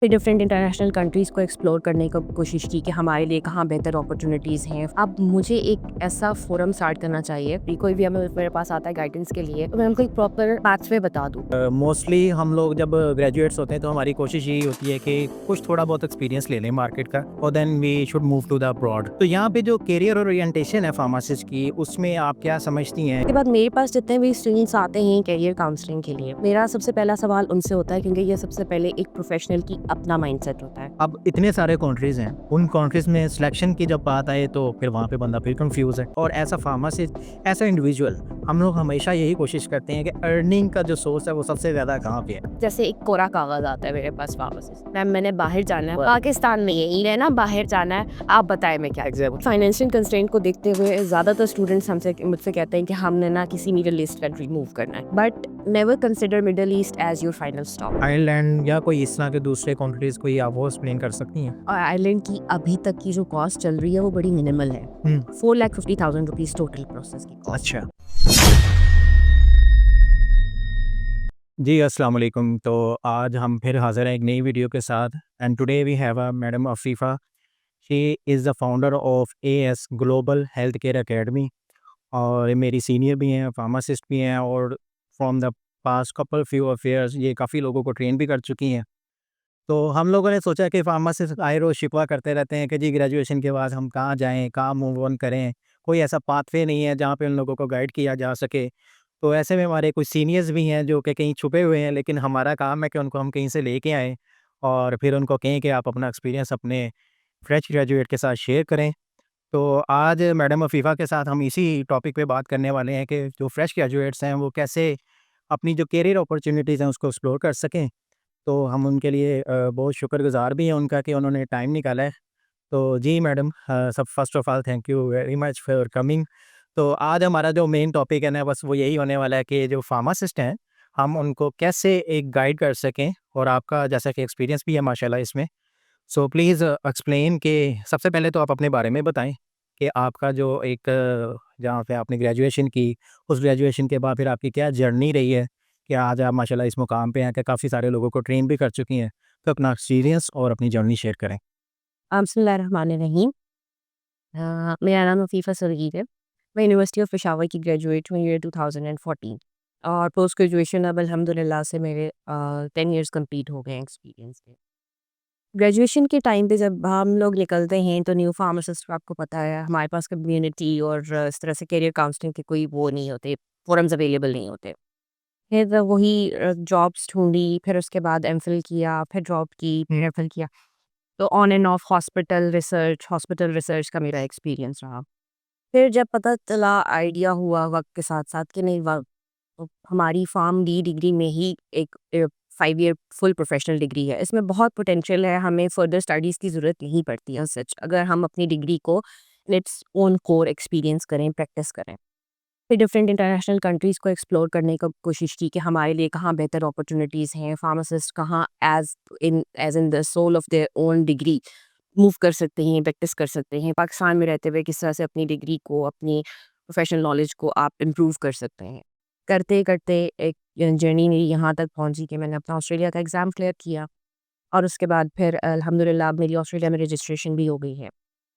फिर different international countries को explore करने की कोशिश की कि हमारे लिए कहाँ बेहतर अपॉर्चुनिटीज़ हैं। अब मुझे एक ऐसा फोरम स्टार्ट करना चाहिए कि कोई भी हमें मेरे पास आता है गाइडेंस के लिए, तो मैं उनको एक प्रॉपर पाथवे बता दूँ। मोस्टली हम लोग जब ग्रेजुएट्स होते हैं तो हमारी कोशिश यही होती है कि कुछ थोड़ा बहुत एक्सपीरियंस ले लें मार्केट का और then we should move to the abroad. तो यहाँ पे जो करियर ओरिएंटेशन है फार्मासिस्ट की, उसमें आप क्या समझती हैं? उसके बाद मेरे पास जितने भी स्टूडेंट्स आते हैं करियर काउंसलिंग के लिए, मेरा सबसे पहला सवाल उनसे होता है, क्योंकि ये सबसे पहले एक प्रोफेशनल की अपना माइंडसेट होता है। अब इतने सारे कंट्रीज हैं, उन कंट्रीज में सिलेक्शन की जब बात आए तो फिर वहाँ पे बंदा फिर कंफ्यूज है। और as a pharmacist, as a individual, हम लोग हमेशा यही कोशिश करते हैं कि अर्निंग का जो सोर्स है वो सबसे ज़्यादा कहाँ पे है। जैसे एक कोरा कागज आता है मेरे पास वापस, मैम मैंने बाहर जाना है, पाकिस्तान में यही रहना, बाहर जाना है, आप बताएं मैं क्या। फाइनेंशियल कंस्ट्रेंट को देखते हुए ज़्यादातर स्टूडेंट्स हमसे मुझसे कहते हैं कि हमने ना किसी मिडिल ईस्ट कंट्री मूव करना है, but never consider Middle East as your final stop. Ireland या कोई इस तरह के दूसरे कंट्रीज को आप वो एक्सप्लेन कर सकती हैं? और आयरलैंड की अभी तक की जो कॉस्ट चल रही है वो बड़ी मिनिमल है। 4,50,000 रुपीज टोटल प्रोसेस की कॉस्ट। अच्छा जी, अस्सलाम वालेकुम। तो आज हम फिर हाज़िर हैं एक नई वीडियो के साथ and today we have a madam Afifa. She is the founder of AS global health care academy और ये मेरी सीनियर भी हैं, फार्मासिस्ट भी हैं और from the past couple few of years ये काफ़ी लोगों को ट्रेन भी कर चुकी हैं। तो हम लोगों ने सोचा कि फार्मासिस्ट आए रोज़ शिकवा करते रहते हैं कि जी ग्रेजुएशन के बाद हम कहाँ जाएँ, कहाँ मूव ऑन करें, कोई ऐसा पाथवे नहीं है जहाँ पे उन लोगों को गाइड किया जा सके। तो ऐसे में हमारे कुछ सीनियर्स भी हैं जो कि कहीं छुपे हुए हैं, लेकिन हमारा काम है कि उनको हम कहीं से लेके आएँ और फिर उनको कहें कि आप अपना एक्सपीरियंस अपने फ्रेश ग्रेजुएट के साथ शेयर करें। तो आज मैडम अफ़ीफ़ा के साथ हम इसी टॉपिक पे बात करने वाले हैं कि जो फ्रेश ग्रेजुएट्स हैं वो कैसे अपनी जो करियर अपॉर्च्युनिटीज़ हैं उसको एक्सप्लोर कर सकें। तो हम उनके लिए बहुत शुक्रगुज़ार भी हैं उनका कि उन्होंने टाइम निकाला है। तो जी मैडम, सब first of all thank you very much for coming. तो आज हमारा जो मेन टॉपिक है ना बस वो यही होने वाला है कि जो फार्मासिस्ट हैं, हम उनको कैसे एक गाइड कर सकें और आपका जैसा कि एक्सपीरियंस भी है माशाल्लाह इसमें। सो प्लीज़ एक्सप्लेन कि सबसे पहले तो आप अपने बारे में बताएँ कि आपका जो एक जहाँ पे आपने ग्रेजुएशन की, उस ग्रेजुएशन के बाद फिर आपकी क्या जर्नी रही है कि आज आप माशाल्लाह इस मुकाम पे हैं कि काफ़ी सारे लोगों को ट्रेन भी कर चुकी हैं। तो अपना एक्सपीरियंस और अपनी जर्नी शेयर करें। बिस्मिल्लाहिर्रहमानिर्रहीम। मेरा नाम अफीफ़ा सलीर है। मैं यूनिवर्सिटी ऑफ पेशावर की ग्रेजुएट हूँ ईयर 2014, और पोस्ट ग्रेजुएशन अब अल्हम्दुलिल्लाह से मेरे 10 इयर्स कंप्लीट हो गए हैं एक्सपीरियंस के। ग्रेजुएशन के टाइम पे जब हम लोग निकलते हैं तो न्यू फार्मासिस्ट, आपको पता है हमारे पास कम्युनिटी और इस तरह से करियर काउंसलिंग के कोई वो नहीं होते, फोरम्स अवेलेबल नहीं होते। फिर वही जॉब्स ढूंढी, फिर उसके बाद एमफिल किया, फिर जॉब की, फिर एमफिल किया। तो on end of hospital research का मेरा एक्सपीरियंस रहा। फिर जब पता चला, आइडिया हुआ वक़्त के साथ-साथ कि नहीं, हमारी फार्म डी डिग्री में ही एक 5 ईयर फुल प्रोफेशनल डिग्री है। इसमें बहुत पोटेंशियल है, हमें फर्दर स्टडीज़ की ज़रूरत नहीं पड़ती है सच, अगर हम अपनी डिग्री को इट्स ओन कोर एक्सपीरियंस करें, प्रैक्टिस करें। फिर डिफरेंट इंटरनेशनल कंट्रीज़ को एक्सप्लोर करने की कोशिश की कि हमारे लिए कहाँ बेहतर अपॉर्चुनिटीज़ हैं, फार्मासिस्ट कहाँ as in the sole of their own degree move कर सकते हैं, प्रैक्टिस कर सकते हैं। पाकिस्तान में रहते हुए किस तरह से अपनी डिग्री को, अपनी प्रोफ़ेशनल नॉलेज को आप इम्प्रूव कर सकते हैं। करते-करते एक जर्नी मेरी यहाँ तक पहुँची कि मैंने अपना ऑस्ट्रेलिया का एग्ज़ाम क्लियर किया, और उसके बाद फिर अल्हम्दुलिल्लाह अब मेरी ऑस्ट्रेलिया में रजिस्ट्रेशन भी हो गई है।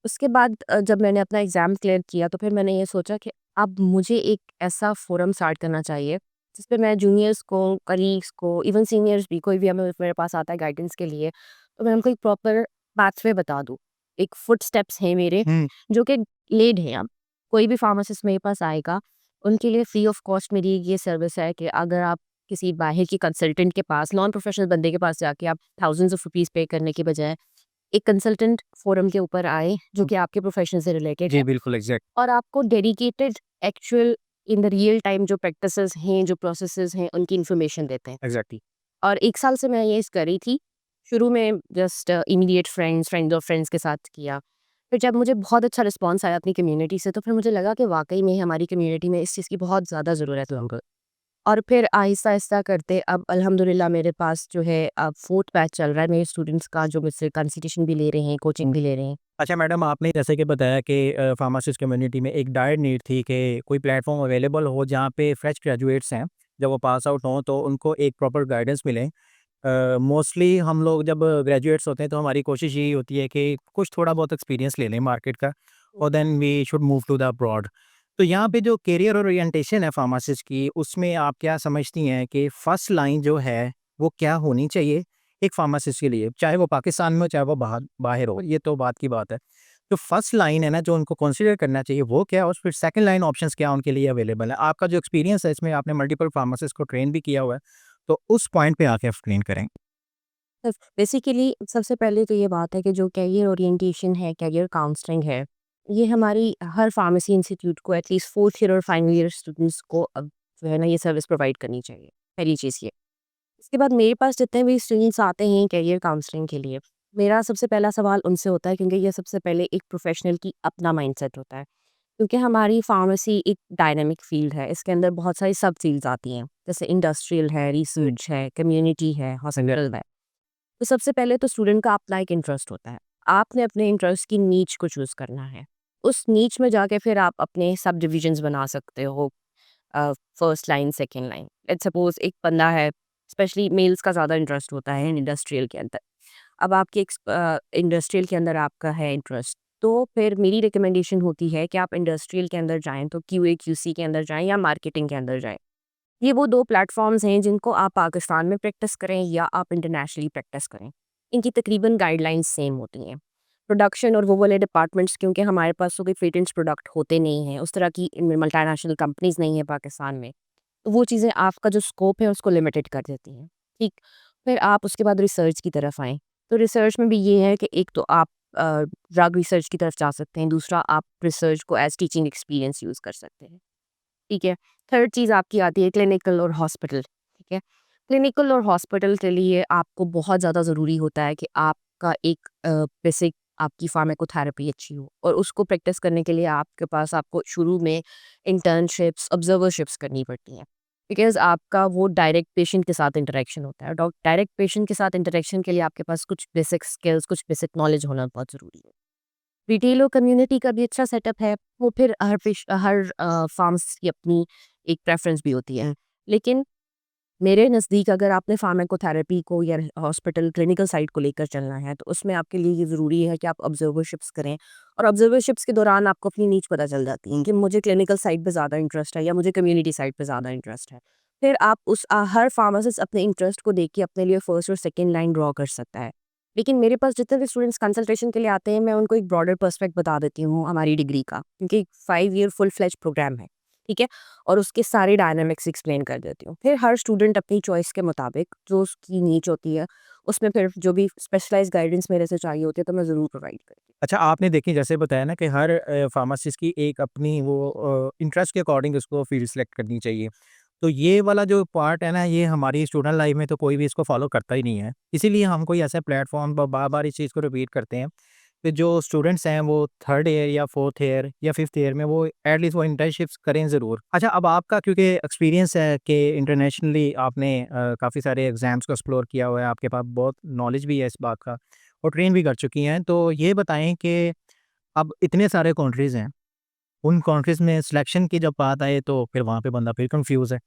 उसके बाद जब मैंने अपना एग्ज़ाम क्लियर किया तो फिर मैंने ये सोचा कि अब मुझे एक ऐसा फ़ोरम स्टार्ट करना चाहिए, जिस पे मैं जूनियर्स को, कलीग्स को, इवन सीनियर्स भी, कोई भी हमें मेरे पास आता है गाइडेंस के लिए, तो मैं उनको एक प्रॉपर पाथवे बता दूँ। एक फुटस्टेप्स हैं मेरे, हुँ। जो कि लेड हैं अब। कोई भी फार्मासिस्ट मेरे पास आएगा, उनके लिए फ्री ऑफ कॉस्ट मेरी ये सर्विस है कि अगर आप किसी बाहर की कंसल्टेंट के पास, नॉन प्रोफेशनल बंदे के पास जाके आप थाउज़ेंड्स ऑफ रुपीज़ पे करने के बजाय, एक कंसल्टेंट फोरम के ऊपर आए जो कि आपके प्रोफेशन से रिलेटेड जी, है, बिल्कुल एग्ज़ैक्ट। और आपको dedicated, actual, in the real time जो प्रैक्टिसेस हैं, जो प्रोसेसेस हैं, उनकी इन्फॉर्मेशन देते हैं। एग्ज़ैक्टली। और 1 साल से मैं ये कर रही थी। शुरू में just immediate friends of friends के साथ किया। फिर जब मुझे बहुत अच्छा रिस्पॉन्स आया अपनी कम्युनिटी से, तो फिर मुझे लगा कि वाक़ई में हमारी कम्युनिटी में इस चीज़ की बहुत ज़्यादा ज़रूरत है हमको। और फिर आहिस्ता-आहिस्ता करते अब अल्हम्दुलिल्लाह मेरे पास जो है अब 4th बैच चल रहा है मेरे स्टूडेंट्स का, जो मुझसे कंसल्टेशन भी ले रहे हैं, कोचिंग भी ले रहे हैं। अच्छा मैडम, आपने जैसे कि बताया कि फार्मासिस्ट कम्युनिटी में एक डायर नीड थी कि कोई प्लेटफ़ॉर्म अवेलेबल हो जहाँ पे फ्रेश ग्रेजुएट्स हैं, जब वो पास आउट हों तो उनको एक प्रॉपर गाइडेंस मिले मोस्टली हम लोग जब ग्रेजुएट्स होते हैं तो हमारी कोशिश यही होती है कि कुछ थोड़ा बहुत एक्सपीरियंस ले लें मार्केट का और then we should move to the abroad. तो यहाँ पे जो करियर ओरिएंटेशन है फार्मासिस्ट की, उसमें आप क्या समझती हैं कि फर्स्ट लाइन जो है वो क्या होनी चाहिए एक फार्मासिस्ट के लिए, चाहे वो पाकिस्तान में हो चाहे वो बाहर बाहर हो, ये तो बात की बात है। जो फर्स्ट लाइन है ना जो उनको कंसिडर करना चाहिए वो क्या है, और फिर सेकंड लाइन ऑप्शंस क्या उनके लिए अवेलेबल है? आपका जो एक्सपीरियंस है इसमें, आपने मल्टीपल फार्मासिस्ट को ट्रेन भी किया हुआ है, तो उस पॉइंट पे आके एक्सप्लेन करें। बेसिकली सबसे पहले तो ये बात है कि जो करियर ओरिएंटेशन है, करियर काउंसलिंग है, ये हमारी हर फार्मेसी इंस्टीट्यूट को एटलीस्ट फोर्थ ईयर और फाइनल ईयर स्टूडेंट्स को अब जो है ना ये सर्विस प्रोवाइड करनी चाहिए। पहली चीज़ ये। इसके बाद मेरे पास जितने भी स्टूडेंट्स आते हैं करियर काउंसलिंग के लिए, मेरा सबसे पहला सवाल उनसे होता है, क्योंकि ये सबसे पहले एक प्रोफेशनल की अपना माइंडसेट होता है। क्योंकि हमारी फार्मेसी एक डायनामिक फील्ड है, इसके अंदर बहुत सारी सब फील्ड्स आती हैं, जैसे इंडस्ट्रियल है, रिसर्च है, कम्युनिटी है, हॉस्पिटल है। तो सबसे पहले तो स्टूडेंट का अपना एक इंटरेस्ट होता है। आपने अपने इंटरेस्ट की नीच को चूज़ करना है। उस नीच में जाके फिर आप अपने सब डिविजन्स बना सकते हो। First line, second line. Let's suppose एक बंदा है, स्पेशली मेल्स का ज़्यादा इंटरेस्ट होता है इंडस्ट्रियल के अंदर। अब आपके इंडस्ट्रियल के अंदर आपका है इंटरेस्ट, तो फिर मेरी रिकमेंडेशन होती है कि आप इंडस्ट्रियल के अंदर जाएँ, तो क्यूए क्यूसी के अंदर जाएँ या मार्केटिंग के अंदर जाएँ। ये वो 2 प्लेटफ़ॉर्म्स हैं जिनको आप पाकिस्तान में प्रैक्टिस करें या आप इंटरनेशनली प्रैक्टिस करें। इनकी तकरीबन गाइडलाइंस सेम होती हैं। प्रोडक्शन और वो वाले डिपार्टमेंट्स, क्योंकि हमारे पास तो कोई पेटेंट्स प्रोडक्ट होते नहीं हैं, उस तरह की इनमें मल्टीनेशनल कंपनीज़ नहीं हैं पाकिस्तान में। तो वो चीज़ें आपका जो स्कोप है उसको लिमिटेड कर देती हैं। ठीक? फिर आप उसके बाद रिसर्च की तरफ आएँ। तो रिसर्च में भी ये है कि एक तो आप ड्रग रिसर्च की तरफ जा सकते हैं, दूसरा आप रिसर्च को एज़ टीचिंग एक्सपीरियंस यूज़ कर सकते हैं। ठीक है। थर्ड चीज़ आपकी आती है क्लिनिकल और हॉस्पिटल, ठीक है। क्लिनिकल और हॉस्पिटल के लिए आपको बहुत ज़्यादा ज़रूरी होता है कि आपका एक बेसिक आपकी फार्माकोथेरेपी अच्छी हो, और उसको प्रैक्टिस करने के लिए आपके पास आपको शुरू में इंटर्नशिप्स, ऑब्जर्वरशिप्स करनी पड़ती हैं। बिकॉज़ आपका वो डायरेक्ट पेशेंट के साथ इंटरेक्शन होता है। डायरेक्ट पेशेंट के साथ इंटरेक्शन के लिए आपके पास कुछ बेसिक स्किल्स, कुछ बेसिक नॉलेज होना बहुत ज़रूरी है। रिटेल और कम्युनिटी का भी अच्छा सेटअप है, वो फिर हर फार्म्स की अपनी एक प्रेफ़रेंस भी होती है। लेकिन मेरे नज़दीक अगर आपने फार्माकोथेरेपी को या हॉस्पिटल क्लिनिकल साइड को लेकर चलना है, तो उसमें आपके लिए ये ज़रूरी है कि आप ऑब्ज़र्वरशिप्स करें, और ऑब्ज़र्वरशिप्स के दौरान आपको अपनी नीच पता चल जाती है कि मुझे क्लिनिकल साइड पे ज़्यादा इंटरेस्ट है या मुझे कम्युनिटी साइड पे ज़्यादा इंटरेस्ट है। फिर आप हर फार्मासिस्ट अपने इंटरेस्ट को देख के अपने लिए फर्स्ट और सेकंड लाइन ड्रॉ कर सकता है। लेकिन मेरे पास जितने भी स्टूडेंट्स कंसल्टेशन के लिए आते हैं, मैं उनको एक ब्रॉडर पर्सपेक्ट बता देती हूँ हमारी डिग्री का, क्योंकि 5 ईयर फुल फ्लेज प्रोग्राम है, ठीक है? और उसके सारे डायनामिक्स एक्सप्लेन कर देती हूँ। फिर हर स्टूडेंट अपनी चॉइस के मुताबिक जो उसकी नीच होती है, उसमें फिर जो भी स्पेशलाइज़्ड गाइडेंस मेरे से चाहिए होती है, तो मैं ज़रूर प्रोवाइड करती हूँ। अच्छा, आपने देखिए जैसे बताया ना कि हर फार्मासिस्ट की एक अपनी वो इंटरेस्ट के अकॉर्डिंग उसको फील्ड सेलेक्ट करनी चाहिए। तो ये वाला जो पार्ट है ना, ये हमारी स्टूडेंट लाइफ में तो कोई भी इसको फॉलो करता ही नहीं है। इसीलिए हम कोई ऐसा प्लेटफ़ॉर्म पर बार-बार इस चीज़ को रिपीट करते हैं कि जो स्टूडेंट्स हैं वो 3rd ईयर या 4th ईयर या 5th ईयर में वो एटलीस्ट वो इंटर्नशिप्स करें ज़रूर। अच्छा, अब आपका क्योंकि एक्सपीरियंस है कि इंटरनेशनली आपने काफ़ी सारे एग्ज़ाम्स को एक्सप्लोर किया हुआ है, आपके पास बहुत नॉलेज भी है इस बात का और ट्रेन भी कर चुकी हैं। तो ये बताएँ कि अब इतने सारे कंट्रीज़ हैं, उन कंट्रीज़ में सिलेक्शन की जब बात आए तो फिर वहाँ पे बंदा फिर कन्फ्यूज़ है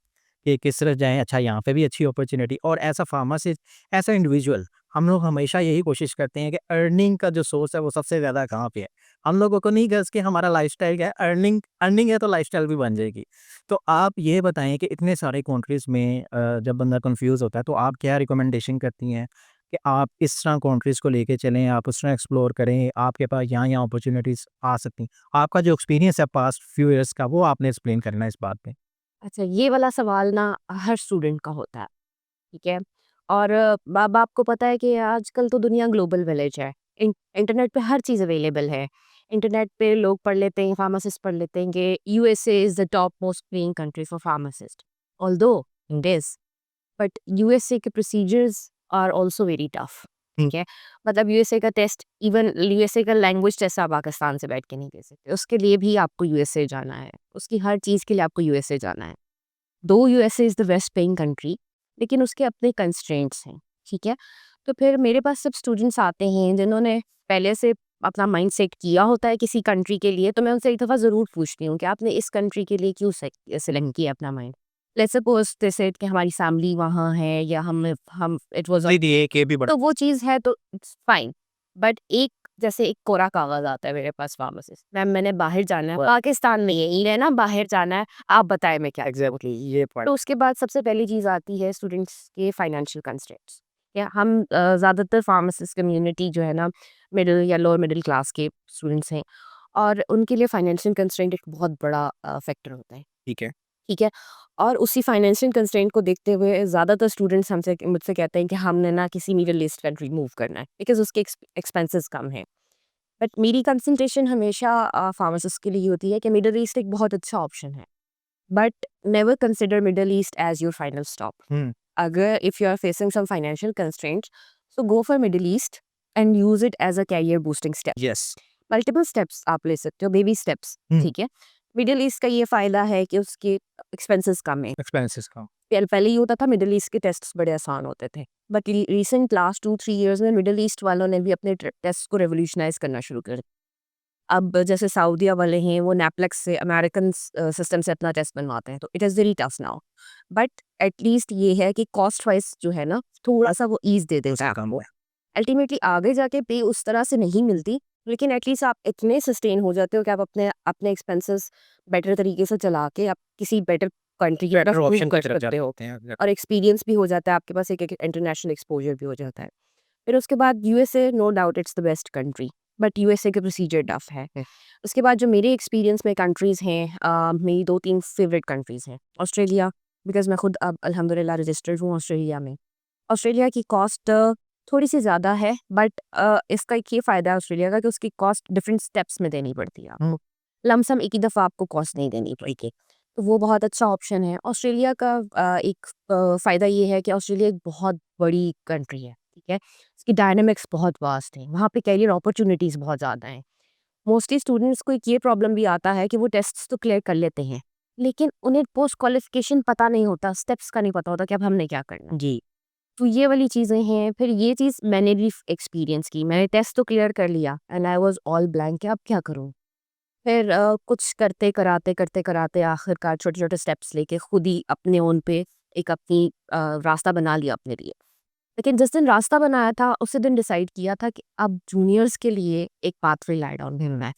कि किस तरफ जाएँ। अच्छा, यहाँ पे भी अच्छी अपॉर्च्युनिटी और as a pharmacist, as a individual हम लोग हमेशा यही कोशिश करते हैं कि अर्निंग का जो सोर्स है वो सबसे ज़्यादा कहाँ पे है। हम लोगों को नहीं गर्ज़ कि हमारा लाइफ़स्टाइल क्या है, अर्निंग अर्निंग है तो लाइफ़स्टाइल भी बन जाएगी। तो आप ये बताएँ कि इतने सारे कंट्रीज़ में जब बंदा कन्फ्यूज़ होता है तो आप क्या रिकमेंडेशन करती हैं कि आप इस तरह कंट्रीज़ को लेके चलें, आप उस तरह एक्सप्लोर करें, आपके पास यहाँ-यहाँ अपॉर्च्युनिटीज़ आ सकती हैं। आपका जो एक्सपीरियंस है पास्ट फ्यू इयर्स का वो आपने एक्सप्लेन करना है इस बात पे। अच्छा, ये वाला सवाल ना हर स्टूडेंट का होता है, ठीक है? और अब आपको पता है कि आजकल तो दुनिया ग्लोबल विलेज है। इंटरनेट पे हर चीज़ अवेलेबल है। इंटरनेट पे लोग पढ़ लेते हैं, फार्मासिस्ट पढ़ लेते हैं कि USA is the top most paying country for pharmacist. Although it is, but USA के procedures are also very tough, ठीक है? मतलब यूएसए का टेस्ट, इवन यूएसए का लैंग्वेज टेस्ट आप पाकिस्तान से बैठ के नहीं दे सकते। उसके लिए भी आपको यूएसए जाना है। उसकी हर चीज़ के लिए आपको यूएसए जाना है। दो USA is the best paying country, लेकिन उसके अपने कंस्ट्रेंट्स हैं, ठीक है? तो फिर मेरे पास सब स्टूडेंट्स आते हैं जिन्होंने पहले से अपना माइंड सेट किया होता है किसी कंट्री के लिए, तो मैं उनसे एक दफ़ा ज़रूर पूछती हूँ कि आपने इस कंट्री के लिए क्यों सेलेक्ट किया अपना mind? Let's suppose they said कि हमारी फैमिली वहाँ है या हम इट वाज नहीं दिए के भी बड़ा तो वो चीज़ है तो इट्स फाइन। बट एक जैसे एक कोरा कागज़ आता है मेरे पास फार्मेसिस्ट, मैम मैंने बाहर जाना है, पाकिस्तान में यही है ना, बाहर जाना है, आप बताएँ मैं क्या करूँ? एग्जैक्टली ये तो पॉइंट। उसके बाद सबसे पहली चीज़ आती है स्टूडेंट्स के फाइनेंशियल कंस्ट्रेंट्स। या हम ज़्यादातर फार्मासिस्ट कम्युनिटी जो है ना, मिडिल या लोअर मिडिल क्लास के स्टूडेंट्स हैं और उनके लिए फाइनेंशियल कंस्ट्रेंट एक बहुत बड़ा फैक्टर होता है। ठीक है। ठीक है? और उसी फाइनेंशियल कंस्ट्रेंट को देखते हुए ज़्यादातर स्टूडेंट्स मुझसे कहते हैं कि हमने ना किसी मिडल ईस्ट कंट्री मूव करना है बिकॉज़ उसके एक्सपेंसेस कम हैं। बट मेरी कंसंट्रेशन हमेशा फार्मासिस्ट के लिए होती है कि मिडल ईस्ट एक बहुत अच्छा ऑप्शन है। But never consider Middle East as your final stop. Hmm. अगर if you are facing some financial constraints, so go for Middle East and use it as a career boosting step. Yes. Multiple steps आप ले सकते हो, baby steps, ठीक है? Middle east का ये फ़ायदा है कि उसके एक्सपेंसेस कम हैं। एक्सपेंसेस का। पहले ये होता था मिडल ईस्ट के टेस्ट्स बड़े आसान होते थे। बट रिसेंट लास्ट 2-3 इयर्स में मिडल ईस्ट वालों ने भी अपने टेस्ट को रिवॉल्यूशनाइज़ करना शुरू कर दिया। अब जैसे सऊदीया वाले हैं वो नेपलेक्स से अमेरिकन सिस्टम से अपना टेस्ट बनवाते हैं, तो it is very tough now. But at least ये है कि कॉस्ट वाइज़ जो है ना, थोड़ा-सा वो ईज़ दे देता है कम आपको। है। अल्टीमेटली आगे जाके पे उस तरह से नहीं मिलती, लेकिन एटलीस्ट आप इतने सस्टेन हो जाते हो कि आप अपने अपने एक्सपेंसेस बेटर तरीके से चला के आप किसी बेटर कंट्री की तरफ बेटर मूव ऑप्शन कर की तरफ सकते हो जाते हैं। और एक्सपीरियंस भी हो जाता है आपके पास, एक इंटरनेशनल एक्सपोजर भी हो जाता है। फिर उसके बाद USA, no doubt it's the best country, but USA के प्रोसीजर टफ है। उसके बाद जो मेरे एक्सपीरियंस में कंट्रीज़ हैं, मेरी 2-3 फेवरेट कंट्रीज़ हैं। ऑस्ट्रेलिया, बिकॉज़ मैं खुद अब अल्हम्दुलिल्लाह रजिस्टर्ड हूँ ऑस्ट्रेलिया में। ऑस्ट्रेलिया की कॉस्ट थोड़ी-सी ज़्यादा है, बट इसका एक ये फ़ायदा है ऑस्ट्रेलिया का कि उसकी कॉस्ट डिफरेंट स्टेप्स में देनी पड़ती है आपको। लमसम एक ही दफ़ा आपको कॉस्ट नहीं देनी पड़ेगी। तो वो बहुत अच्छा ऑप्शन है। ऑस्ट्रेलिया का एक फ़ायदा ये है कि ऑस्ट्रेलिया एक बहुत बड़ी कंट्री है, ठीक है? इसकी डायनामिक्स बहुत वास्ट हैं, वहाँ पे करियर अपॉर्च्युनिटीज़ बहुत ज़्यादा हैं। मोस्टली स्टूडेंट्स को एक ये प्रॉब्लम भी आता है कि वो टेस्ट्स तो क्लियर कर लेते हैं, लेकिन उन्हें पोस्ट क्वालिफ़िकेशन पता नहीं होता, स्टेप्स का नहीं पता होता कि अब हमने क्या करना है। जी। तो ये वाली चीज़ें हैं। फिर ये चीज़ मैंने भी एक्सपीरियंस की, मैंने टेस्ट तो क्लियर कर लिया and I was all blank कि अब क्या करूँ? फिर कुछ करते कराते आखिरकार छोटे-छोटे स्टेप्स लेके खुद ही अपने ओन पे एक अपनी रास्ता बना लिया अपने लिए। लेकिन जिस दिन रास्ता बनाया था, उसी दिन डिसाइड किया था कि अब जूनियर्स के लिए एक पाथवे लाइड डाउन करना है।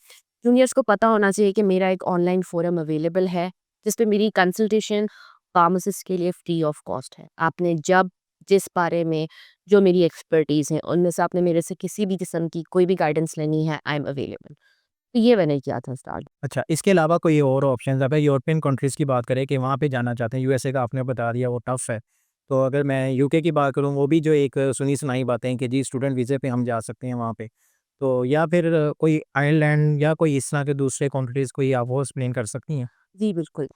जूनियर्स को पता होना चाहिए कि मेरा एक ऑनलाइन फोरम अवेलेबल है, जिस पे मेरी कंसल्टेशन फार्मासिस्ट के लिए फ्री ऑफ कॉस्ट है। आपने जब जिस बारे में जो मेरी एक्सपर्टीज़ है, उनमें से आपने मेरे से किसी भी किस्म की कोई भी गाइडेंस लेनी है, आई एम अवेलेबल। तो ये मैंने किया था स्टार्ट। अच्छा, इसके अलावा कोई और ऑप्शंस अगर यूरोपियन कंट्रीज़ की बात करें कि वहाँ पे जाना चाहते हैं, यूएसए का आपने बता दिया वो टफ़ है। तो अगर मैं यूके की बात करूँ, वो भी जो एक सुनी-सुनाई बातें हैं कि जी स्टूडेंट वीज़े पे हम जा सकते हैं वहाँ पे। तो या फिर कोई आयरलैंड या कोई इस तरह के दूसरे कंट्रीज़ कोई आप वो एक्सप्लेन कर सकती हैं? जी, बिल्कुल।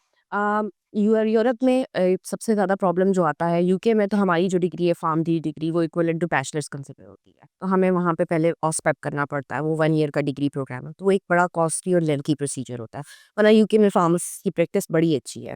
यूरोप में सबसे ज़्यादा प्रॉब्लम जो आता है, यूके में तो हमारी जो डिग्री है फार्म डी डिग्री, वो इक्विवेलेंट टू बैचलर्स कंसिडर होती है। तो हमें वहाँ पे पहले ऑस्पेप करना पड़ता है, वो 1 ईयर का डिग्री प्रोग्राम है। तो वो एक बड़ा कॉस्टली और लेंथी प्रोसीजर होता है। वरना यूके में फार्मेसी की प्रैक्टिस बड़ी अच्छी है।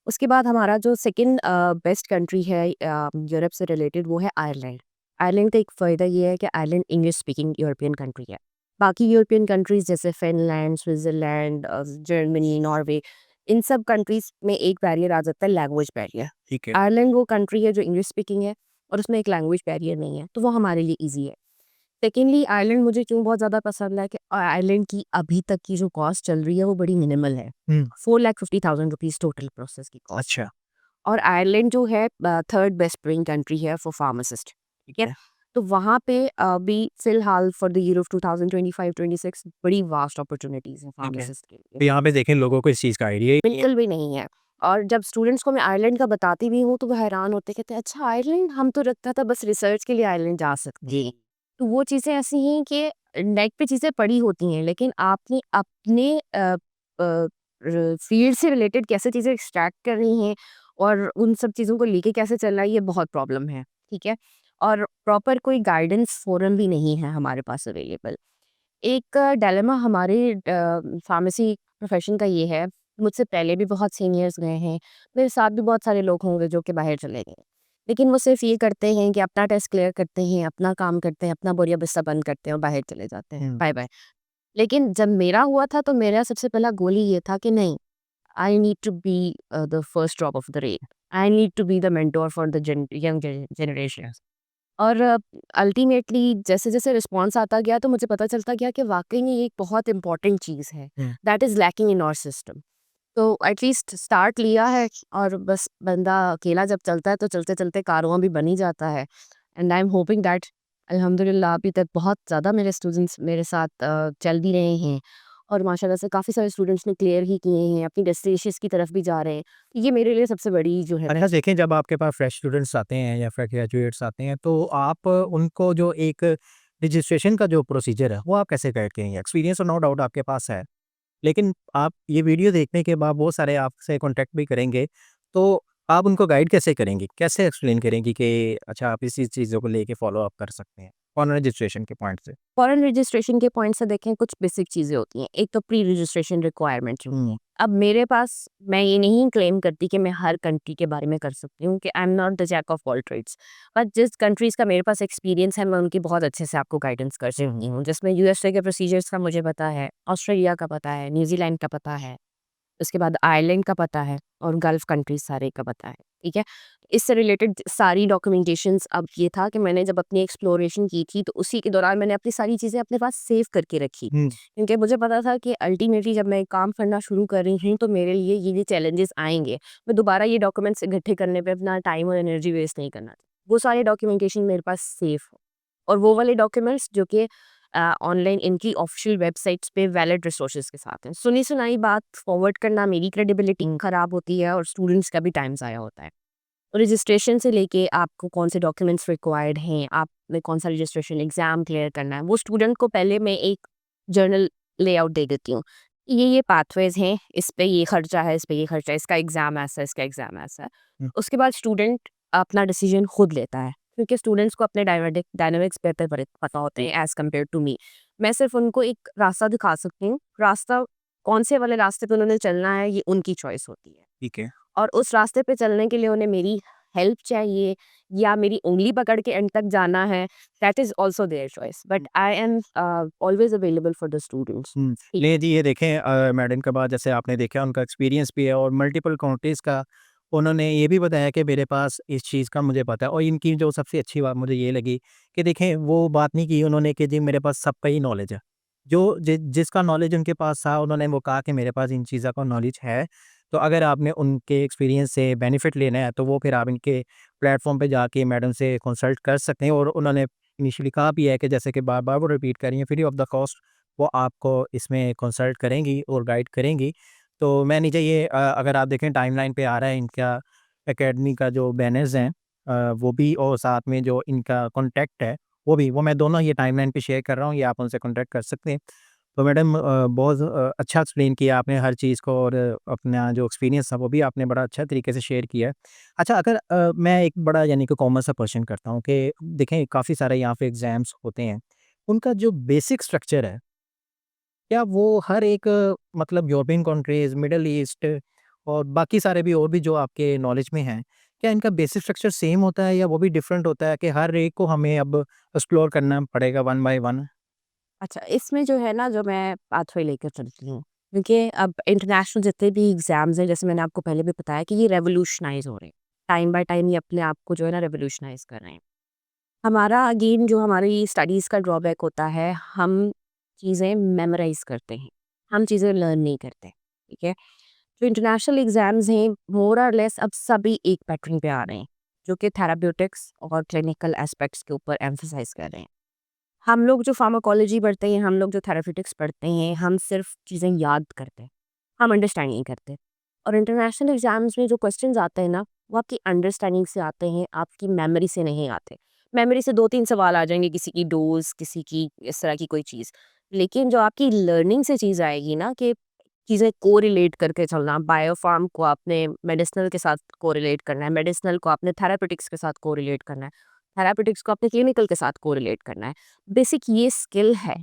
उसके बाद हमारा जो सेकंड बेस्ट कंट्री है यूरोप से रिलेटेड, वो है आयरलैंड। आयरलैंड का एक फ़ायदा ये है कि Ireland English speaking European country है। बाकी यूरोपियन कंट्रीज़ जैसे फ़िनलैंड, स्विट्ज़रलैंड, जर्मनी, नॉर्वे, इन सब कंट्रीज़ में एक बैरियर आ जाता है, लैंग्वेज बैरियर। ठीक है। आयरलैंड वो कंट्री है जो इंग्लिश स्पीकिंग है और उसमें एक लैंग्वेज बैरियर नहीं है, तो वो हमारे लिए ईज़ी है। सेकेंडली आयरलैंड मुझे क्यों बहुत ज़्यादा पसंद है कि आयरलैंड की अभी तक की जो कॉस्ट चल रही है वो बड़ी मिनिमल है। हुँ। 4,50,000 रुपीज़ टोटल प्रोसेस की कॉस्ट है। अच्छा। और आयरलैंड जो है थर्ड बेस्ट पेइंग कंट्री है फॉर फार्मासिस्ट, ठीक है? है। तो वहाँ पे अभी फ़िलहाल फॉर द ईयर ऑफ 2025-26 बड़ी वास्ट अपॉर्च्युनिटीज़ हैं ठीक है। फार्मासिस्ट के लिए। तो यहाँ पे देखें लोगों को इस चीज़ का आइडिया ही नहीं है। बिल्कुल भी नहीं है। और जब स्टूडेंट्स को मैं आयरलैंड का बताती भी हूँ, तो वो हैरान होते हैं, कहते हैं, "अच्छा आयरलैंड? हम तो लगता था बस रिसर्च के लिए आयरलैंड जा सकते हैं।" जी। तो वो चीज़ें ऐसी हैं कि नेट पे चीज़ें पड़ी होती हैं, लेकिन आपने अपने फील्ड से रिलेटेड कैसे चीज़ें एक्सट्रैक्ट करनी हैं और उन सब चीज़ों को लेके कैसे चलना है, ये बहुत प्रॉब्लम है, ठीक है? और प्रॉपर कोई गाइडेंस फोरम भी नहीं है हमारे पास अवेलेबल। एक डायलेमा हमारे फार्मेसी प्रोफेशन का ये है, मुझसे पहले भी बहुत सीनियर्स गए हैं, मेरे साथ भी बहुत सारे लोग होंगे जो कि बाहर चले गए। लेकिन वो सिर्फ़ ये करते हैं कि अपना टेस्ट क्लियर करते हैं, अपना काम करते हैं, अपना बोरिया-बिस्तर बंद करते हैं और बाहर चले जाते हैं, हुँ। बाय-बाय। लेकिन जब मेरा हुआ था तो मेरा सबसे पहला गोल ही ये था कि नहीं, I need to be the first drop of the rain, I need to be the mentor for the young generation. और अल्टीमेटली जैसे जैसे रिस्पॉन्स आता गया तो मुझे पता चलता गया कि वाकई में ये एक बहुत इंपॉर्टेंट चीज़ है that is lacking in our system. तो एटलीस्ट स्टार्ट लिया है, और बस बंदा अकेला जब चलता है तो चलते चलते कारवां भी बन ही जाता है। And I am hoping that अल्हम्दुलिल्लाह अभी तक बहुत ज़्यादा मेरे स्टूडेंट्स मेरे साथ चल भी रहे हैं, और माशाल्लाह से काफ़ी सारे स्टूडेंट्स ने क्लियर ही किए हैं, अपनी डेस्टिनेशंस की तरफ भी जा रहे हैं। ये मेरे लिए सबसे बड़ी जो है अच्छा देखें, जब आपके पास फ्रेश स्टूडेंट्स आते हैं या फिर ग्रेजुएट्स आते हैं, तो आप उनको जो एक रजिस्ट्रेशन का जो प्रोसीजर है, वो आप कैसे करते हैं? एक्सपीरियंस तो नो डाउट आपके पास है, लेकिन आप ये वीडियो देखने के बाद बहुत सारे आपसे कॉन्टैक्ट भी करेंगे, तो आप उनको गाइड कैसे करेंगी? कैसे एक्सप्लेन करेंगी कि अच्छा आप इस चीज़ों को लेके फ़ॉलो अप कर सकते हैं, ऑन रजिस्ट्रेशन के पॉइंट से? फॉरेन रजिस्ट्रेशन के पॉइंट से देखें, कुछ बेसिक चीज़ें होती हैं। एक तो प्री रजिस्ट्रेशन रिक्वायरमेंट होती है। अब मेरे पास, मैं ये नहीं क्लेम करती कि मैं हर कंट्री के बारे में कर सकती हूँ, कि I am not the jack of all trades, but जिस कंट्रीज़ का मेरे पास एक्सपीरियंस है मैं उनकी बहुत अच्छे से आपको गाइडेंस कर सकती हूँ। जिसमें यूएसए के प्रोसीजर्स का मुझे पता है, ऑस्ट्रेलिया का पता है, न्यूजीलैंड का पता है, उसके बाद आयरलैंड का पता है, और गल्फ़ कंट्रीज़ सारे का पता है, ठीक है? इससे रिलेटेड सारी डॉक्यूमेंटेशंस, अब ये था कि मैंने जब अपनी एक्सप्लोरेशन की थी तो उसी के दौरान मैंने अपनी सारी चीज़ें अपने पास सेव करके रखी। हुँ, क्योंकि मुझे पता था कि अल्टीमेटली जब मैं काम करना शुरू कर रही हूँ तो मेरे लिए ये चैलेंजेस आएँगे। मैं दोबारा ये डॉक्यूमेंट्स इकट्ठे करने पे अपना टाइम और एनर्जी वेस्ट नहीं करना। वो सारे डॉक्यूमेंटेशन मेरे पास सेफ हो, और वो वाले डॉक्यूमेंट्स जो कि ऑनलाइन इनकी ऑफिशियल वेबसाइट्स पे वैलिड रिसोर्सेज के साथ हैं। सुनी सुनाई बात फॉरवर्ड करना मेरी क्रेडिबिलिटी खराब होती है, और स्टूडेंट्स का भी टाइम ज़ाया होता है। रजिस्ट्रेशन से लेके आपको कौन से डॉक्यूमेंट्स रिक्वायर्ड हैं, आपने कौन सा रजिस्ट्रेशन एग्ज़ाम क्लियर करना है, वो स्टूडेंट को पहले मैं एक जर्नल लेआउट दे देती हूँ। ये पाथवेज़ हैं, इस पे ये खर्चा है, इस पे ये खर्चा है, इसका एग्ज़ाम ऐसा है, इसका एग्ज़ाम ऐसा है। हुँ, उसके बाद स्टूडेंट अपना डिसीजन खुद लेता है, क्योंकि स्टूडेंट्स को अपने डायनामिक्स बेहतर पता होते हैं एज़ कम्पेयर टू मी। मैं सिर्फ़ उनको एक रास्ता दिखा सकती हूँ, रास्ता कौन से वाले रास्ते पे उन्होंने चलना है ये उनकी चॉइस होती है। ठीक है। और उस रास्ते पे चलने के लिए उन्हें मेरी हेल्प चाहिए या मेरी उंगली पकड़ के एंड तक जाना है, that is also their choice, but I am always available for the students. ठीक नहीं जी, ये देखें मैडम के बाद जैसे आपने देखा उनका एक्सपीरियंस भी है और मल्टीपल कंट्रीज़ का उन्होंने ये भी बताया कि मेरे पास इस चीज़ का मुझे पता है। और इनकी जो सबसे अच्छी बात मुझे ये लगी कि देखें वो बात नहीं की उन्होंने कि जी मेरे पास सबका ही नॉलेज है। जो जिसका नॉलेज उनके पास था उन्होंने वो कहा कि मेरे पास इन चीज़ों का नॉलेज है। तो अगर आपने उनके एक्सपीरियंस से बेनिफिट लेना है तो वो फिर आप इनके प्लेटफ़ॉर्म पे जाके मैडम से कंसल्ट कर सकते हैं। और उन्होंने इनिशियली कहा भी है कि जैसे कि बार-बार वो रिपीट कर रही हैं, फ्री ऑफ द कॉस्ट वो आपको इसमें कंसल्ट करेंगी और गाइड करेंगी। तो मैं नीचे ये अगर आप देखें टाइमलाइन पे आ रहा है इनका एकेडमी का जो बैनर्स हैं, वो भी और साथ में जो इनका कॉन्टैक्ट है वो मैं दोनों ये टाइमलाइन पे शेयर कर रहा हूँ, ये आप उनसे कॉन्टैक्ट कर सकते हैं। तो मैडम बहुत अच्छा एक्सप्लेन किया आपने हर चीज़ को और अपना जो एक्सपीरियंस था वो भी आपने बड़ा अच्छा तरीके से शेयर किया है। अच्छा अगर मैं एक बड़ा यानी कि कॉमन सा क्वेश्चन करता हूँ कि देखें काफ़ी सारे यहाँ पे एग्ज़ाम्स होते हैं, उनका जो बेसिक स्ट्रक्चर है क्या वो हर एक मतलब यूरोपियन कंट्रीज़, मिडल ईस्ट और बाकी सारे भी और भी जो आपके नॉलेज में हैं, क्या इनका बेसिक स्ट्रक्चर सेम होता है या वो भी डिफरेंट होता है कि हर एक को हमें अब एक्सप्लोर करना पड़ेगा वन बाय वन? अच्छा, इसमें जो है ना, जो मैं पाथवे लेकर चलती हूँ, क्योंकि अब इंटरनेशनल जितने भी एग्ज़ाम्स हैं, जैसे मैंने आपको पहले भी बताया कि ये रेवोल्यूशनाइज़ हो रहे हैं। टाइम बाय टाइम ये अपने आप को जो है ना रेवोल्यूशनाइज़ कर रहे हैं। हमारा अगेन जो हमारी स्टडीज़ का ड्रॉबैक होता है, हम चीज़ें मेमोराइज़ करते हैं, हम चीज़ें लर्न नहीं करते, ठीक है? जो इंटरनेशनल एग्ज़ाम्स हैं, मोर और लेस अब सभी एक पैटर्न पे आ रहे हैं, जो कि थेराप्यूटिक्स और क्लिनिकल एस्पेक्ट्स के ऊपर एम्फसाइज़ कर रहे हैं। हम लोग जो फार्माकोलॉजी पढ़ते हैं, हम लोग जो थेराप्यूटिक्स पढ़ते हैं, हम सिर्फ चीज़ें याद करते हैं, हम अंडरस्टैंड नहीं करते। और इंटरनेशनल एग्ज़ाम्स में जो क्वेश्चंस आते हैं ना, वो आपकी अंडरस्टैंडिंग से आते हैं, आपकी मेमोरी से नहीं आते। मेमोरी से 2-3 सवाल आ जाएँगे, किसी की डोज़, किसी की इस तरह की कोई चीज़। लेकिन जो आपकी लर्निंग से चीज़ आएगी ना, कि चीज़ें कोरिलेट करके चलना, बायोफ़ार्म को आपने मेडिसिनल के साथ कोरिलेट करना है, मेडिसिनल को आपने थेराप्यूटिक्स के साथ कोरिलेट करना है, थेराप्यूटिक्स को आपने क्लिनिकल के साथ कोरिलेट करना है। बेसिक ये स्किल है,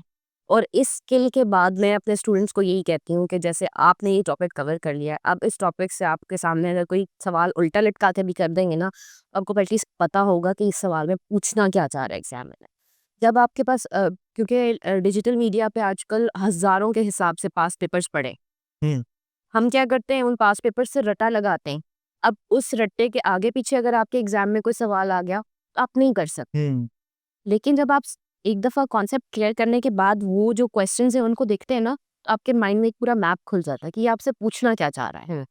और इस स्किल के बाद मैं अपने स्टूडेंट्स को यही कहती हूँ कि जैसे आपने ये टॉपिक कवर कर लिया है, अब इस टॉपिक से आपके सामने अगर कोई सवाल उल्टा लटका के भी कर देंगे ना, आपको एटलीस्ट पता होगा कि इस सवाल में पूछना क्या चाह रहा है एग्जामिनर। जब आपके पास क्योंकि डिजिटल मीडिया पे आजकल हज़ारों के हिसाब से पास्ट पेपर्स पड़े, हुँ, हम क्या करते हैं, उन पास पेपर से रट्टा लगाते हैं। अब उस रट्टे के आगे पीछे अगर आपके एग्जाम में कोई सवाल आ गया तो आप नहीं कर सकते। लेकिन जब आप एक दफ़ा कॉन्सेप्ट क्लियर करने के बाद वो जो क्वेश्चंस हैं उनको देखते हैं ना, तो आपके माइंड में एक पूरा मैप खुल जाता है कि ये आपसे पूछना क्या चाह रहा है।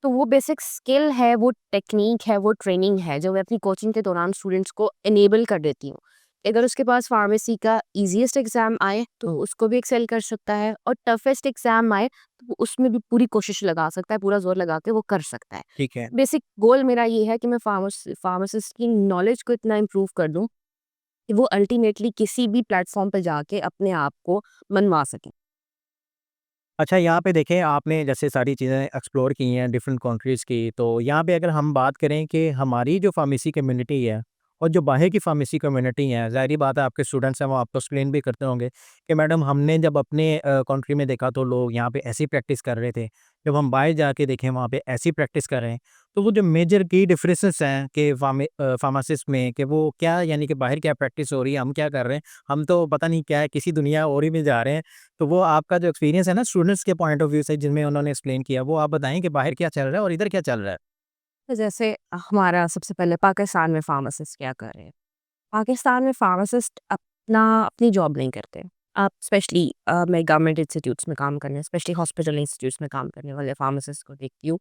तो वो बेसिक स्किल है, वो टेक्नीक है, वो ट्रेनिंग है जो मैं अपनी कोचिंग के दौरान स्टूडेंट्स को इनेबल कर देती हूँ। अगर उसके पास फार्मेसी का ईज़ीएस्ट एग्ज़ाम आए तो उसको भी एक्सेल कर सकता है, और टफेस्ट एग्ज़ाम आए तो वो उसमें भी पूरी कोशिश लगा सकता है, पूरा ज़ोर लगा के वो कर सकता है। ठीक है। बेसिक गोल मेरा ये है कि मैं फार्मासिस्ट की नॉलेज को इतना इम्प्रूव कर दूँ कि वो अल्टीमेटली किसी भी प्लेटफ़ॉर्म पे जाके अपने आप को मनवा सकें। अच्छा, यहाँ पे देखें आपने जैसे सारी चीज़ें एक्सप्लोर की हैं डिफरेंट कंट्रीज़ की, तो यहाँ पे अगर हम बात करें कि हमारी जो फार्मेसी कम्युनिटी है और जो बाहर की फार्मेसी कम्युनिटी है, ज़ाहिर-सी बात है आपके स्टूडेंट्स हैं वो आपको एक्सप्लेन भी करते होंगे कि मैडम हमने जब अपने कंट्री में देखा तो लोग यहाँ पे ऐसी प्रैक्टिस कर रहे थे। जब हम बाहर जाके देखें वहाँ पे ऐसी प्रैक्टिस कर रहे हैं। तो वो जो मेजर की डिफरेंसेस हैं कि फार्मासिस्ट में कि वो क्या यानी कि बाहर क्या प्रैक्टिस हो रही है, हम क्या कर रहे हैं, हम तो पता नहीं क्या है किसी दुनिया और ही में जा रहे हैं। तो वो आपका जो एक्सपीरियंस है ना स्टूडेंट्स के पॉइंट ऑफ व्यू से जिनमें उन्होंने एक्सप्लेन किया, वो आप बताएँ कि बाहर क्या चल रहा है और इधर क्या चल रहा है? तो जैसे हमारा सबसे पहले पाकिस्तान में फार्मासिस्ट क्या कर रहे हैं? पाकिस्तान में फार्मासिस्ट अपनी जॉब नहीं करते। आप स्पेशली मैं गवर्नमेंट इंस्टीट्यूट्स में काम करने, स्पेशली हॉस्पिटल इंस्टीट्यूट्स में काम करने वाले फार्मासिस्ट को देखती हूँ,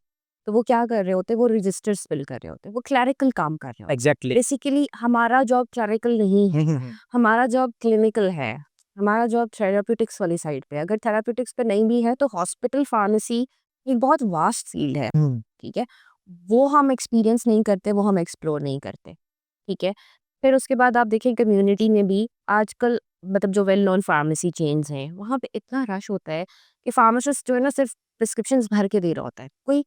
तो वो क्या कर रहे होते हैं, वो रजिस्टर्स फिल कर रहे होते हैं, वो क्लरिकल काम कर रहे होते हैं। एग्ज़ैक्टली। बेसिकली हमारा जॉब क्लरिकल नहीं है, हमारा जॉब क्लिनिकल है, हमारा जॉब थेराप्यूटिक्स वाली साइड पे है। अगर थेराप्यूटिक्स पे नहीं भी है तो हॉस्पिटल फार्मेसी एक बहुत वास्ट फील्ड है, हुँ। ठीक है? वो हम एक्सपीरियंस नहीं करते, वो हम एक्सप्लोर नहीं करते, ठीक है? फिर उसके बाद आप देखें कम्युनिटी में भी आजकल मतलब जो वेल नोन फार्मेसी चेन्स हैं, वहाँ पे इतना रश होता है कि फार्मासिस्ट जो है ना सिर्फ प्रिस्क्रिप्शंस भर के दे रहा होता है। कोई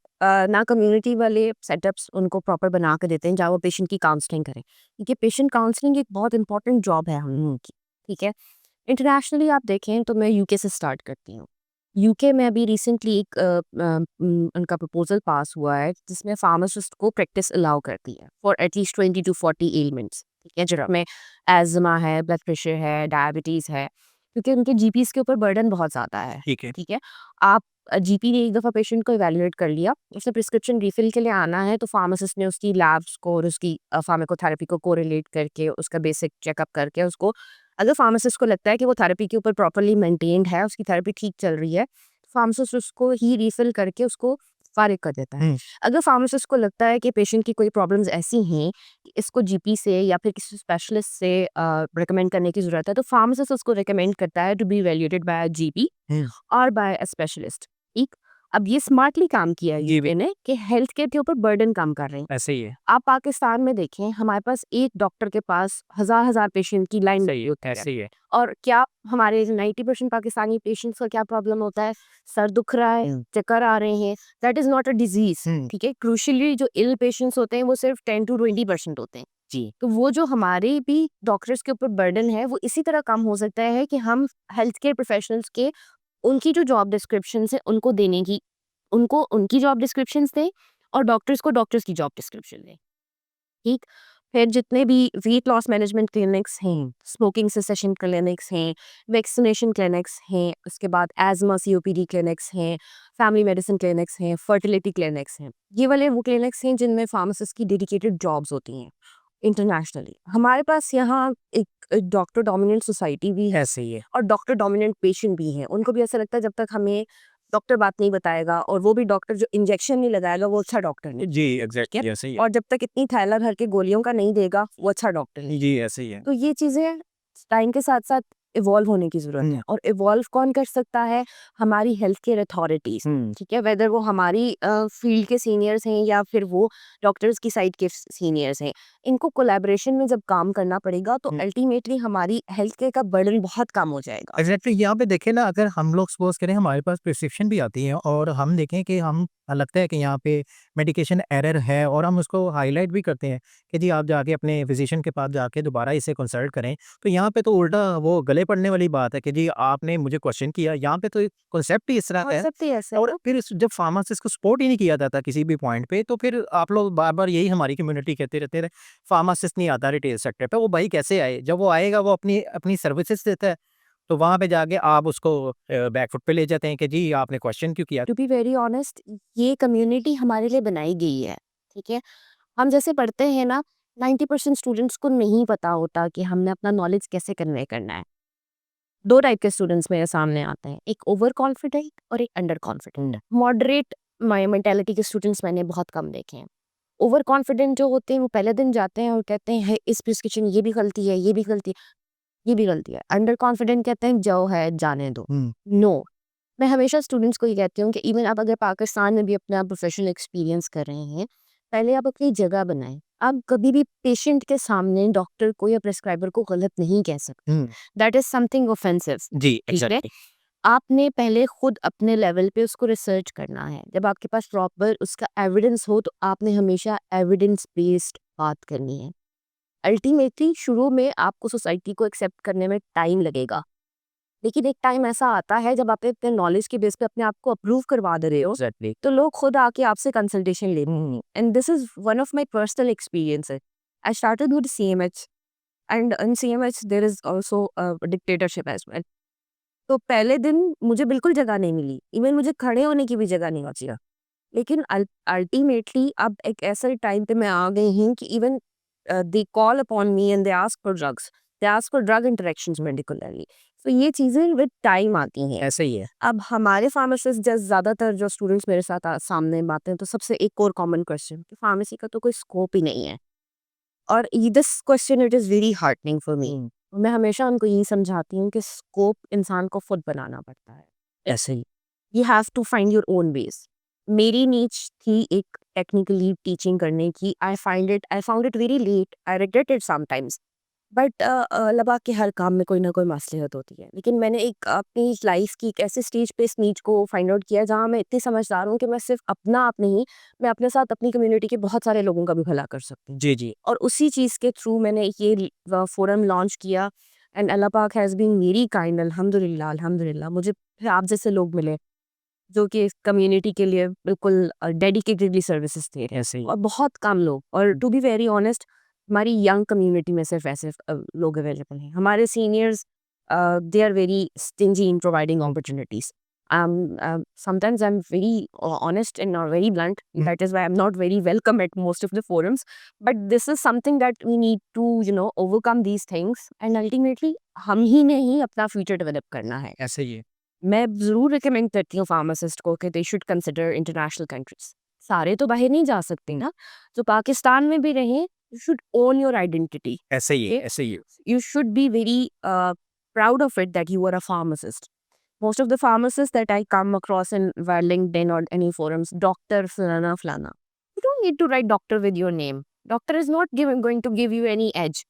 ना कम्युनिटी वाले सेटअप्स उनको प्रॉपर बना के देते हैं जहाँ वो पेशेंट की काउंसलिंग करें। क्योंकि पेशेंट काउंसलिंग एक बहुत इंपॉर्टेंट जॉब है हम लोगों की, ठीक है? इंटरनेशनली आप देखें तो मैं यूके से स्टार्ट करती हूँ। यूके में अभी रिसेंटली एक उनका प्रपोज़ल पास हुआ है जिसमें फार्मासिस्ट को प्रैक्टिस अलाउ करती है फॉर एटलीस्ट 20 टू 40 एलिमेंट्स, ठीक है? जिनमें एज़मा है, ब्लड प्रेशर है, डायबिटीज़ है, क्योंकि उनके जीपीज़ के ऊपर बर्डन बहुत ज़्यादा है, ठीक है। ठीक है? आप जीपी ने एक दफ़ा पेशेंट को इवैल्यूएट कर लिया, उसने प्रिस्क्रिप्शन रिफ़िल के लिए आना है तो फार्मासिस्ट ने उसकी लैब्स को और उसकी फार्माकोथेरेपी को कोरिलेट करके उसका बेसिक चेकअप करके उसको, अगर फार्मासिस्ट को लगता है कि वो थेरेपी के ऊपर प्रॉपर्ली मेंटेन्ड है, उसकी थेरेपी ठीक चल रही है, फार्मासिस्ट उसको ही रिफ़िल करके उसको फ़ारिग कर देता है। हुँ। अगर फार्मासिस्ट को लगता है कि पेशेंट की कोई प्रॉब्लम्स ऐसी हैं कि इसको जीपी से या फिर किसी स्पेशलिस्ट से रिकमेंड करने की ज़रूरत है, तो फार्मासिस्ट उसको रिकमेंड करता है to be evaluated by a GP hmm. और बाय अ स्पेशलिस्ट, ठीक? अब ये स्मार्टली काम किया है जी, यूके ने कि हेल्थ केयर के ऊपर बर्डन कम कर रहे हैं। ऐसे ही है। आप पाकिस्तान में देखें, हमारे पास एक डॉक्टर के पास हज़ार-हज़ार पेशेंट की लाइन सही लगी है, होती है। ऐसे ही है। और क्या हमारे 90% पाकिस्तानी पेशेंट्स का क्या प्रॉब्लम होता है? सर दुख रहा है, चक्कर आ रहे हैं, that is not a disease, hmm. ठीक है? क्रूशियली जो इल पेशेंट्स होते हैं वो सिर्फ 10 टू 20% होते हैं। जी। तो वो जो हमारे भी डॉक्टर्स के ऊपर बर्डन है, वो इसी तरह कम हो सकता है कि हम हेल्थ केयर प्रोफेशनल्स के उनकी जो जॉब डिस्क्रिप्शंस है उनको देने की, उनको उनकी जॉब डिस्क्रिप्शंस दें और डॉक्टर्स को डॉक्टर्स की जॉब डिस्क्रिप्शन दें, ठीक? फिर जितने भी वेट लॉस मैनेजमेंट क्लिनिक्स हैं, स्मोकिंग सेसेशन क्लिनिक्स हैं, वैक्सीनेशन क्लिनिक्स हैं, उसके बाद एज़मा सीओपीडी क्लिनिक्स हैं, फैमिली मेडिसिन क्लिनिक्स हैं, फर्टिलिटी क्लिनिक्स हैं। ये वाले वो क्लिनिक्स हैं जिनमें फार्मासिस्ट की डेडिकेटेड जॉब्स होती हैं इंटरनेशनली। हमारे पास यहाँ एक डॉक्टर डोमिनेंट सोसाइटी भी है ऐसे ही है। और डॉक्टर डोमिनेंट पेशेंट भी हैं। उनको भी ऐसा लगता है जब तक हमें डॉक्टर बात नहीं बताएगा, और वो भी डॉक्टर जो इंजेक्शन नहीं लगाएगा वो अच्छा डॉक्टर नहीं, जी, ठीक है? एग्ज़ैक्टली ऐसे ही है। और जब तक इतनी थैला भर के गोलियों का नहीं देगा, वो अच्छा डॉक्टर नहीं। जी, ऐसे ही है। तो ये चीज़ें टाइम के साथ-साथ इवॉल्व होने की ज़रूरत है, हुँ। और इवॉल्व कौन कर सकता है? हमारी हेल्थ केयर अथॉरिटीज़, हुँ। ठीक है? वेदर वो हमारी फील्ड के सीनियर्स हैं या फिर वो डॉक्टर्स की साइड के सीनियर्स हैं। इनको कोलैबोरेशन में जब काम करना पड़ेगा तो हुँ। अल्टीमेटली हमारी हेल्थ केयर का बर्डन बहुत कम हो जाएगा। एग्जैक्टली यहाँ पे देखें ना अगर हम लोग सपोज करें हमारे पास प्रिस्क्रिप्शन भी आती है और हम देखें कि हम लगता है कि यहाँ पे मेडिकेशन एरर है और हम उसको हाईलाइट भी करते हैं कि जी आप जाके अपने फिजिशियन के पास जाके दोबारा इसे कंसल्ट करें, तो यहाँ पे तो उल्टा वो गले पड़ने वाली बात है कि जी आपने मुझे क्वेश्चन किया। यहाँ पे तो कॉन्सेप्ट ही इस तरह का है कॉन्सेप्ट ही ऐसा है और ना। फिर जब फार्मासिस्ट को सपोर्ट ही नहीं किया जाता किसी भी पॉइंट पे, तो फिर आप लोग बार बार यही हमारी कम्युनिटी कहते रहते हैं फार्मासिस्ट नहीं आता रिटेल सेक्टर पे। वो भाई कैसे आए? जब वो आएगा वो अपनी अपनी सर्विसेज देता है, तो वहाँ पे जाके आप उसको बैक फुट पे ले जाते हैं कि जी आपने क्वेश्चन क्यों किया? टू बी वेरी ऑनेस्ट, ये कम्युनिटी हमारे लिए बनाई गई है, ठीक है? हम जैसे पढ़ते हैं ना, 90% स्टूडेंट्स को नहीं पता होता कि हमने अपना नॉलेज कैसे कन्वे करना है। 2 टाइप के स्टूडेंट्स मेरे सामने आते हैं, एक ओवर कॉन्फिडेंट और एक अंडर कॉन्फिडेंट। मॉडरेट मेंटालिटी के स्टूडेंट्स मैंने बहुत कम देखे हैं। ओवर कॉन्फिडेंट जो होते हैं वो पहले दिन जाते हैं और कहते हैं "है, इस प्रिस्क्रिप्शन ये भी गलती है, ये भी गलती है, ये भी गलती है।" अंडर कॉन्फिडेंट कहते हैं जो है जाने दो। नो, मैं हमेशा स्टूडेंट्स को ये कहती हूँ कि इवन आप अगर पाकिस्तान में भी अपना प्रोफेशनल एक्सपीरियंस कर रहे हैं, पहले आप अपनी जगह बनाएं। आप कभी भी पेशेंट के सामने डॉक्टर को या प्रिस्क्राइबर को गलत नहीं कह सकते। That is something offensive. जी, ठीक है, एग्ज़ैक्टली। आपने पहले खुद अपने लेवल पे उसको रिसर्च करना है। जब आपके पास प्रॉपर उसका एविडेंस हो तो आपने हमेशा एविडेंस बेस्ड बात करनी है। अल्टीमेटली शुरू में आपको सोसाइटी को एक्सेप्ट करने में टाइम लगेगा, लेकिन एक टाइम ऐसा आता है जब आप अपने नॉलेज के बेस पे अपने आप को अप्रूव करवा दे रहे हो, एग्ज़ैक्टली। तो लोग खुद आके आपसे कंसल्टेशन लेंगे। And this is one of my personal experiences. I started with CMH and in CMH there is also dictatorship as well. तो पहले दिन मुझे बिल्कुल जगह नहीं मिली, इवन मुझे खड़े होने की भी जगह नहीं बची। लेकिन अल्टीमेटली अब एक ऐसे टाइम पे मैं आ गई हूँ कि even they call upon me and they ask for drugs, they ask for drug interactions medically. तो ये चीज़ें विद टाइम आती हैं। ऐसे ही है। अब हमारे फार्मासिस्ट जैसे ज़्यादातर जो स्टूडेंट्स मेरे साथ सामने आते हैं, तो सबसे एक और कॉमन क्वेश्चन कि फार्मेसी का तो कोई स्कोप ही नहीं है। और this question it is very heartening for me. मैं हमेशा उनको यही समझाती हूँ कि स्कोप इंसान को खुद बनाना पड़ता है। ऐसे ही। You have to find your own base. मेरी नीच थी एक टेक्निकली टीचिंग करने की। I found it very late, I regret it sometimes. But लगा कि हर काम में कोई ना कोई मसलियत होती है, लेकिन मैंने एक अपनी लाइफ की एक ऐसे स्टेज पे इस नीच को फाइंड आउट किया जहाँ मैं इतनी समझदार हूँ कि मैं सिर्फ अपना आप नहीं, मैं अपने साथ अपनी कम्युनिटी के बहुत सारे लोगों का भी भला कर सकती हूँ। जी, जी। और उसी चीज़ के थ्रू मैंने ये फोरम लॉन्च किया। एंड अल्लाह पाक हैज़ बीन वेरी काइंड, अल्हम्दुलिल्लाह अल्हम्दुलिल्लाह। मुझे फिर आप जैसे लोग मिले जो कि कम्युनिटी के लिए बिल्कुल डेडिकेटेडली सर्विसेज दे रहे हैं, ऐसे ही। और बहुत कम लोग। और टू बी वेरी ऑनेस्ट, हमारी यंग कम्युनिटी में सिर्फ ऐसे लोग अवेलेबल हैं। हमारे seniors they are very stingy in providing opportunities. Sometimes I'm very honest and not very blunt. That is why I'm not very welcome at most of the forums. But this is something that we need to, overcome these things. And ultimately, हम ही ने ही अपना future develop करना है। ऐसे ही है। मैं ज़रूर recommend करती हूँ फार्मासिस्ट को कि they should consider international countries. सारे तो बाहर नहीं जा सकते ना, जो पाकिस्तान में भी रहें, you should own your identity. ऐसे ही है, Okay? ऐसे ही है। You should be very proud of it that you are a pharmacist. Most of the pharmacists that I come across in via LinkedIn or any forums, Doctor Fulana Fulana. You don't need to write doctor with your name. Doctor is not going to give you any edge.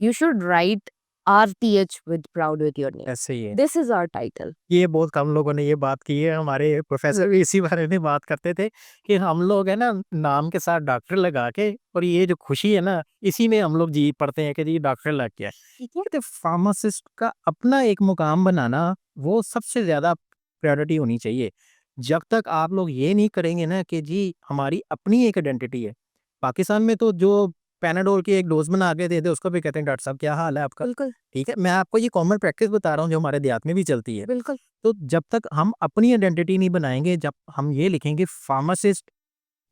You should write RTH with proud with your name. ऐसे ही है। This is our title. ये बहुत कम लोगों ने ये बात की है, हमारे प्रोफ़ेसर भी इसी बारे में बात करते थे कि हम लोग है ना नाम के साथ डॉक्टर लगा के और ये जो खुशी है ना, इसी में हम लोग जी पड़ते हैं कि जी डॉक्टर लग गया। ठीक है? तो फार्मासिस्ट का अपना एक मुकाम बनाना, वो सबसे ज़्यादा प्रायोरिटी होनी चाहिए। जब तक आप लोग ये नहीं करेंगे ना कि जी हमारी अपनी एक आइडेंटिटी है। पाकिस्तान में तो जो पैनाडोल की एक डोज़ बना के दे दे, उसको भी कहते हैं डॉक्टर साहब क्या हाल है आपका? बिल्कुल, ठीक है, मैं आपको ये कॉमन प्रैक्टिस बता रहा हूँ जो हमारे देहात में भी चलती है। बिल्कुल, तो जब तक हम अपनी आइडेंटिटी नहीं बनाएँगे, जब हम ये लिखेंगे फार्मासिस्ट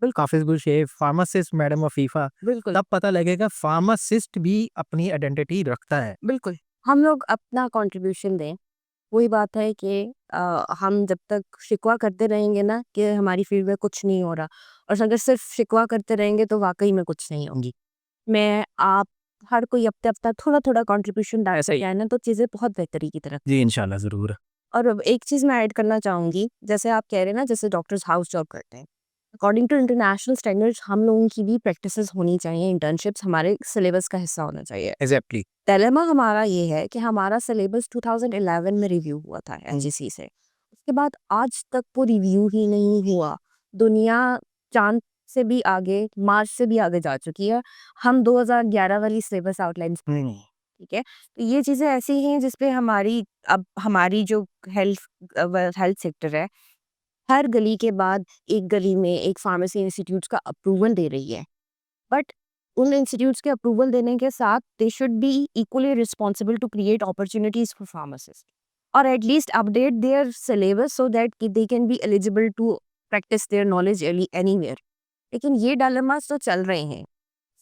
बिल्कुल, काफ़िज़ गुलशेख, फार्मासिस्ट मैडम अफ़ीफ़ा, बिल्कुल, तब पता लगेगा फार्मासिस्ट भी अपनी आइडेंटिटी रखता है। बिल्कुल। हम लोग अपना कंट्रीब्यूशन दें। वही बात है कि हम जब तक शिकवा करते रहेंगे ना कि हमारी फील्ड में कुछ नहीं हो रहा, और अगर सिर्फ शिकवा करते रहेंगे तो वाक़ई में कुछ नहीं होगी। मैं, आप, हर कोई अपना-अपना थोड़ा-थोड़ा कंट्रीब्यूशन डाल ऐसा ही। सकता है ना, तो चीज़ें बहुत बेहतरी की तरफ। जी, इंशाल्लाह ज़रूर। और अब एक चीज़ मैं ऐड करना चाहूँगी, जैसे आप कह रहे हैं ना, जैसे डॉक्टर्स हाउस जॉब करते हैं। अकॉर्डिंग टू इंटरनेशनल स्टैंडर्ड्स हम लोगों की भी प्रैक्टिसेस होनी चाहिए, इंटर्नशिप्स हमारे सिलेबस का हिस्सा होना चाहिए। एग्ज़ैक्टली। डायलेमा हमारा ये है कि हमारा सिलेबस 2011 में रिव्यू हुआ था एनजीसी से। उसके बाद आज तक वो रिव्यू ही नहीं हुआ। दुनिया चाँद से भी आगे, मार्स से भी आगे जा चुकी है। हम 2011 वाली सिलेबस आउटलाइन्स पढ़ रहे हैं, ठीक है? तो ये चीज़ें ऐसी हैं जिस पे हमारी जो हेल्थ सेक्टर है, हर गली के बाद एक गली में एक फार्मेसी इंस्टीट्यूट्स का अप्रूवल दे रही है। बट उन इंस्टीट्यूट्स के अप्रूवल देने के साथ they should be equally responsible to create opportunities for pharmacist. और at least update their syllabus so that they can be eligible to practise their knowledge anywhere. लेकिन ये डायलेमास तो चल रहे हैं।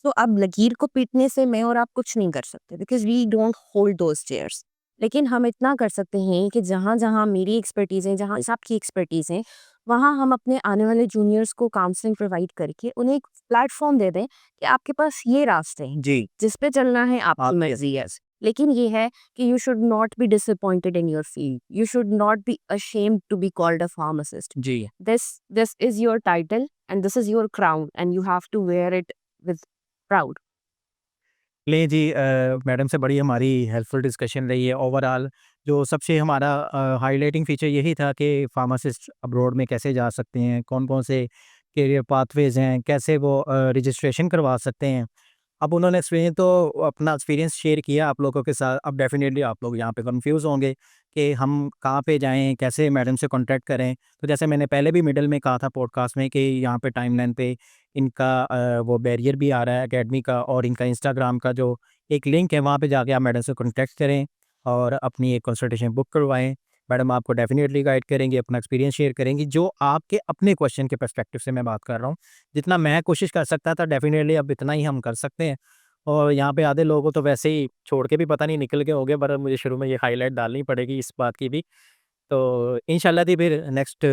तो अब लकीर को पीटने से मैं और आप कुछ नहीं कर सकते, because we don't hold those chairs. लेकिन हम इतना कर सकते हैं कि जहाँ जहाँ मेरी एक्सपर्टीज़ है, जहाँ आपकी एक्सपर्टीज़ है, वहाँ हम अपने आने वाले जूनियर्स को काउंसलिंग प्रोवाइड करके उन्हें एक प्लेटफॉर्म दे दें कि आपके पास ये रास्ते हैं जी, जिस पे चलना है, आपकी आपके मर्जी है। लेकिन ये है कि you should not be disappointed in your field, you should not be ashamed to be called a pharmacist. जी, this is your title and this is your crown and you have to wear it with proud. चलिए जी madam से बड़ी हमारी helpful discussion रही है। Overall जो सबसे हमारा हाइलाइटिंग फीचर यही था कि फार्मासिस्ट अब्रॉड में कैसे जा सकते हैं, कौन-कौन से करियर पाथवेज़ हैं, कैसे वो रजिस्ट्रेशन करवा सकते हैं। अब उन्होंने एक्सपीरियंस तो अपना एक्सपीरियंस शेयर किया आप लोगों के साथ। अब डेफ़िनेटली आप लोग यहाँ पे कन्फ्यूज़ होंगे कि हम कहाँ पे जाएँ, कैसे मैडम से कॉन्टैक्ट करें। तो जैसे मैंने पहले भी मिडल में कहा था पॉडकास्ट में कि यहाँ पे टाइमलाइन पे इनका वो बैरियर भी आ रहा है अकेडमी का, और इनका इंस्टाग्राम का जो एक लिंक है वहाँ पे जाके आप मैडम से कॉन्टैक्ट करें और अपनी एक कंसल्टेशन बुक करवाएँ। मैडम आपको डेफ़िनेटली गाइड करेंगी, अपना एक्सपीरियंस शेयर करेंगी, जो आपके अपने क्वेश्चन के पर्सपेक्टिव से मैं बात कर रहा हूँ। जितना मैं कोशिश कर सकता था डेफ़िनेटली अब इतना ही हम कर सकते हैं। और यहाँ पे आधे लोगों को तो वैसे ही छोड़ के भी पता नहीं निकल गए होंगे, पर मुझे शुरू में ये हाइलाइट डालनी पड़ेगी इस बात की भी। तो इंशाल्लाह दी फिर नेक्स्ट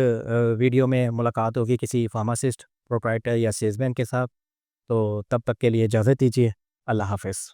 वीडियो में मुलाकात होगी किसी फार्मासिस्ट, प्रोप्राइटर या सेल्समैन के साथ। तो तब तक के लिए इजाज़त दीजिए। अल्लाह हाफ़िज़।